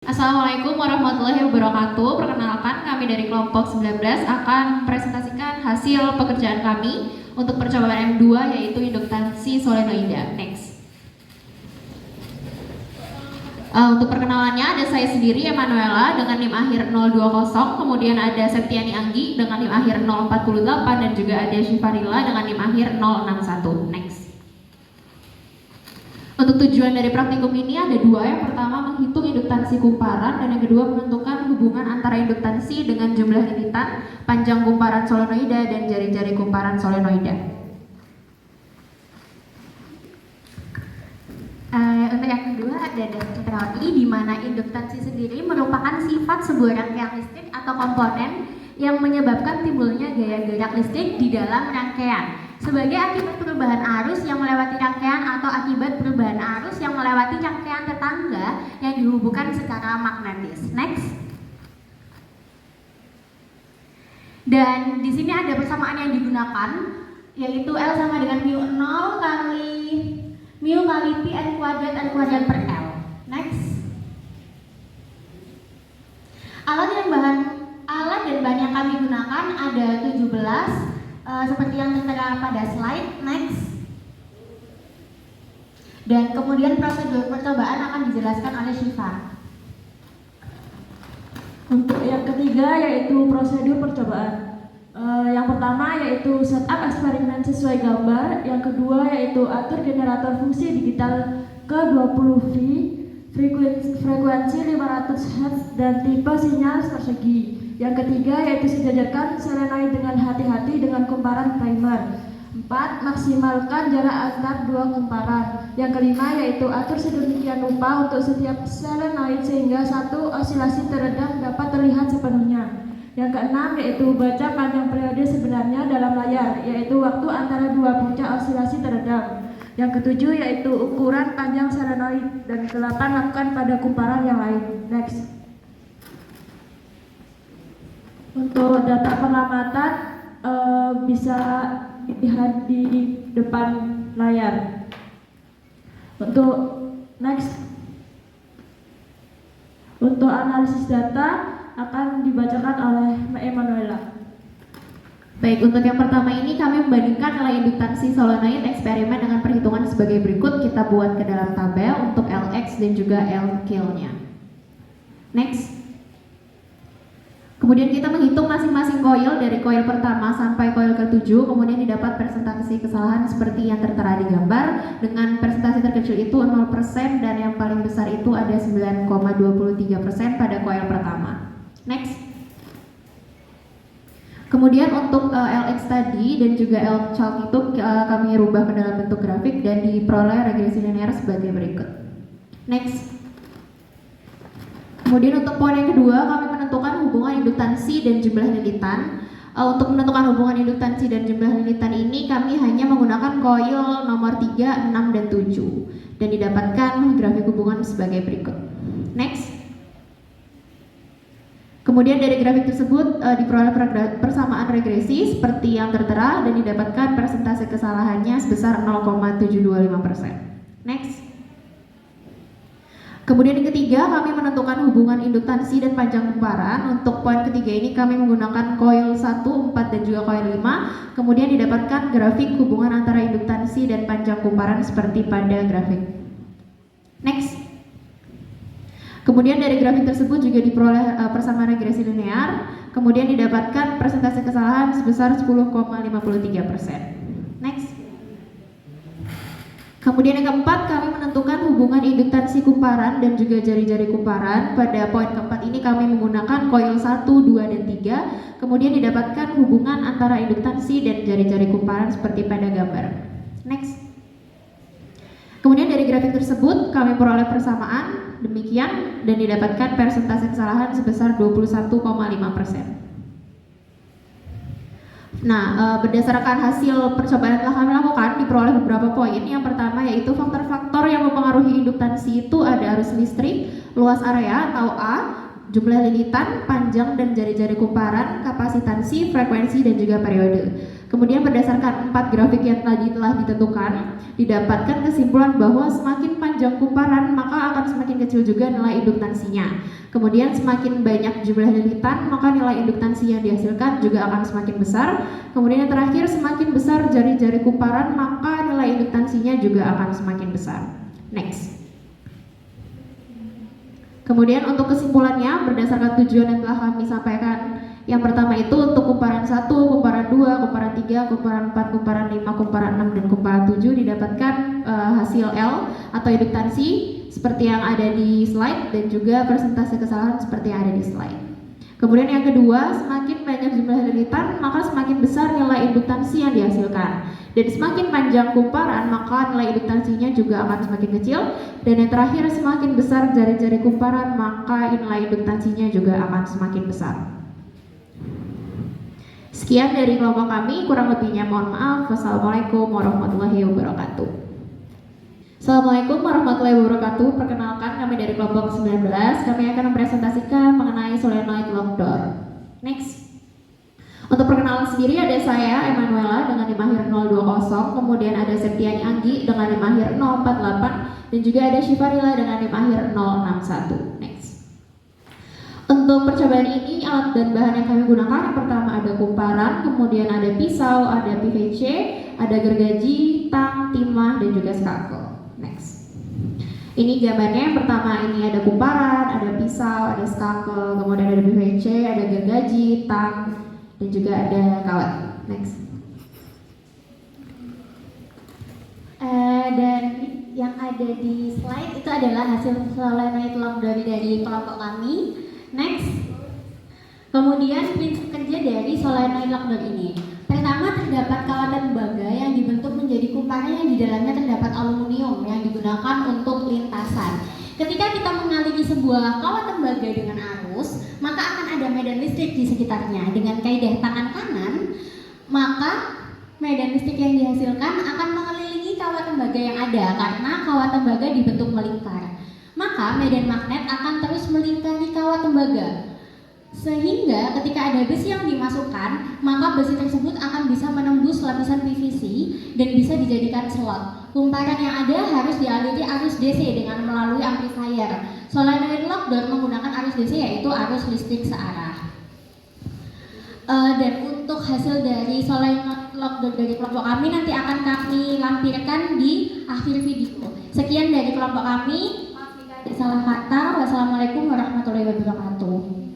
Assalamualaikum warahmatullahi wabarakatuh. Perkenalkan, kami dari kelompok 19 akan mempresentasikan hasil pekerjaan kami untuk percobaan M2 yaitu induktansi solenoida. Next. Untuk perkenalannya ada saya sendiri Emanuela dengan NIM akhir 020, kemudian ada Septiani Anggi dengan NIM akhir 048 dan juga ada Syifarila dengan NIM akhir 061. Next. Untuk tujuan dari praktikum ini ada dua. Yang pertama menghitung induktansi kumparan dan yang kedua menentukan hubungan antara induktansi dengan jumlah lilitan, panjang kumparan solenoida dan jari-jari kumparan solenoida. Untuk yang kedua ada teori di mana induktansi sendiri merupakan sifat sebuah rangkaian listrik atau komponen yang menyebabkan timbulnya gaya gerak listrik di dalam rangkaian sebagai akibat perubahan arus yang melewati rangkaian atau akibat perubahan arus yang melewati rangkaian tetangga yang dihubungkan secara magnetis. Next. Dan di sini ada persamaan yang digunakan yaitu L sama dengan mu 0 kali mu kali pi n kuadrat per L. Next. Alat dan bahan yang kami gunakan ada 17 seperti yang tertera pada slide. Next. Dan kemudian prosedur percobaan akan dijelaskan oleh Syifa. Untuk yang ketiga yaitu prosedur percobaan. Yang pertama yaitu setup eksperimen sesuai gambar. Yang kedua yaitu atur generator fungsi digital ke 20V, frekuensi 500 Hz dan tipe sinyal persegi. Yang ketiga yaitu sejajarkan solenoid dengan hati-hati dengan kumparan primer. 4. Maksimalkan jarak antar dua kumparan. Yang kelima yaitu atur sedemikian rupa untuk setiap solenoid sehingga satu osilasi teredam dapat terlihat sepenuhnya. Yang keenam yaitu baca panjang periode sebenarnya dalam layar, yaitu waktu antara dua puncak osilasi teredam. Yang ketujuh yaitu ukuran panjang solenoid dan ke-8 lakukan pada kumparan yang lain. Next. Untuk data pengamatan bisa dilihat di depan layar. Untuk next. Untuk analisis data akan dibacakan oleh Emanuela. Baik, untuk yang pertama ini kami membandingkan nilai induktansi solenoid eksperimen dengan perhitungan sebagai berikut. Kita buat ke dalam tabel untuk Lx dan juga L-kill-nya. Next. Kemudian kita menghitung masing-masing koil dari koil pertama sampai koil ke-7, kemudian didapat presentasi kesalahan seperti yang tertera di gambar dengan presentasi terkecil itu 0% dan yang paling besar itu ada 9,23% pada koil pertama. Next. Kemudian untuk Lx tadi dan juga L-chalk itu kami rubah ke dalam bentuk grafik dan diperoleh regresi linear sebagai berikut. Next. Kemudian untuk poin yang kedua, kami menentukan hubungan induktansi dan jumlah lilitan. Untuk menentukan hubungan induktansi dan jumlah lilitan ini kami hanya menggunakan koil nomor 3, 6, dan 7 dan didapatkan grafik hubungan sebagai berikut. Next. Kemudian dari grafik tersebut diperoleh persamaan regresi seperti yang tertera dan didapatkan persentase kesalahannya sebesar 0,725%. Next. Kemudian yang ketiga, kami menentukan hubungan induktansi dan panjang kumparan. Untuk poin ketiga ini kami menggunakan koil 1, 4, dan juga koil 5. Kemudian didapatkan grafik hubungan antara induktansi dan panjang kumparan seperti pada grafik. Next. Kemudian dari grafik tersebut juga diperoleh persamaan regresi linear. Kemudian didapatkan persentase kesalahan sebesar 10,53%. Next. Kemudian yang keempat, kami menentukan hubungan induktansi kumparan dan juga jari-jari kumparan. Pada poin keempat ini kami menggunakan koil 1, 2, dan 3. Kemudian didapatkan hubungan antara induktansi dan jari-jari kumparan seperti pada gambar. Next. Kemudian dari grafik tersebut kami peroleh persamaan demikian dan didapatkan persentase kesalahan sebesar 21,5%. Nah, berdasarkan hasil percobaan yang telah kami lakukan, diperoleh beberapa poin. Yang pertama yaitu faktor-faktor yang mempengaruhi induktansi itu ada arus listrik, luas area atau A, jumlah lilitan, panjang dan jari-jari kumparan, kapasitansi, frekuensi, dan juga periode. Kemudian berdasarkan 4 grafik yang tadi telah ditentukan, didapatkan kesimpulan bahwa semakin panjang panjang kumparan, maka akan semakin kecil juga nilai induktansinya. Kemudian semakin banyak jumlah lilitan, maka nilai induktansi yang dihasilkan juga akan semakin besar. Kemudian yang terakhir, semakin besar jari-jari kumparan, maka nilai induktansinya juga akan semakin besar. Next. Kemudian untuk kesimpulannya, berdasarkan tujuan yang telah kami sampaikan, yang pertama itu untuk kumparan 1, kumparan 2, kumparan 3, kumparan 4, kumparan 5, kumparan 6, dan kumparan 7 didapatkan hasil L atau induktansi seperti yang ada di slide dan juga persentase kesalahan seperti yang ada di slide. Kemudian yang kedua, semakin banyak jumlah lilitan, maka semakin besar nilai induktansi yang dihasilkan. Dan semakin panjang kumparan, maka nilai induktansinya juga akan semakin kecil. Dan yang terakhir, semakin besar jari-jari kumparan, maka nilai induktansinya juga akan semakin besar. Sekian dari kelompok kami, kurang lebihnya mohon maaf. Wassalamualaikum warahmatullahi wabarakatuh. Assalamualaikum warahmatullahi wabarakatuh. Perkenalkan, kami dari kelompok 19. Kami akan mempresentasikan mengenai solenoid lock door. Next. Untuk perkenalan sendiri ada saya Emanuela dengan NIM akhir 020, kemudian ada Septiani Anggi dengan NIM akhir 048, dan juga ada Syifarila dengan NIM akhir 061. Next. Untuk percobaan ini, alat dan bahan yang kami gunakan yang pertama ada kumparan, kemudian ada pisau, ada PVC, ada gergaji, tang, timah, dan juga skakel. Next. Ini gambarnya, yang pertama ini ada kumparan, ada pisau, ada skakel, kemudian ada PVC, ada gergaji, tang, dan juga ada kawat. Next. Dan yang ada di slide itu adalah hasil solenoid lock door dari kelompok kami. Next. Kemudian prinsip kerja dari solenoid lock door ini. Pertama, terdapat kawat tembaga yang dibentuk menjadi kumparan yang di dalamnya terdapat aluminium yang digunakan untuk lintasan. Ketika kita mengaliri sebuah kawat tembaga dengan arus, maka akan ada medan listrik di sekitarnya. Dengan kaidah tangan kanan, maka medan listrik yang dihasilkan akan mengelilingi kawat tembaga yang ada karena kawat tembaga dibentuk melingkar. Maka medan magnet akan terus melingkari kawat tembaga. Sehingga ketika ada besi yang dimasukkan, maka besi tersebut akan bisa menembus lapisan PVC dan bisa dijadikan slot. Kumparan yang ada harus dialiri arus DC dengan melalui amplifier. Solenoid lock door menggunakan arus DC yaitu arus listrik searah. Dan untuk hasil dari solenoid lock door dari kelompok kami nanti akan kami lampirkan di akhir video. Sekian dari kelompok kami. Maaf jika ada salah kata. Wassalamualaikum warahmatullahi wabarakatuh.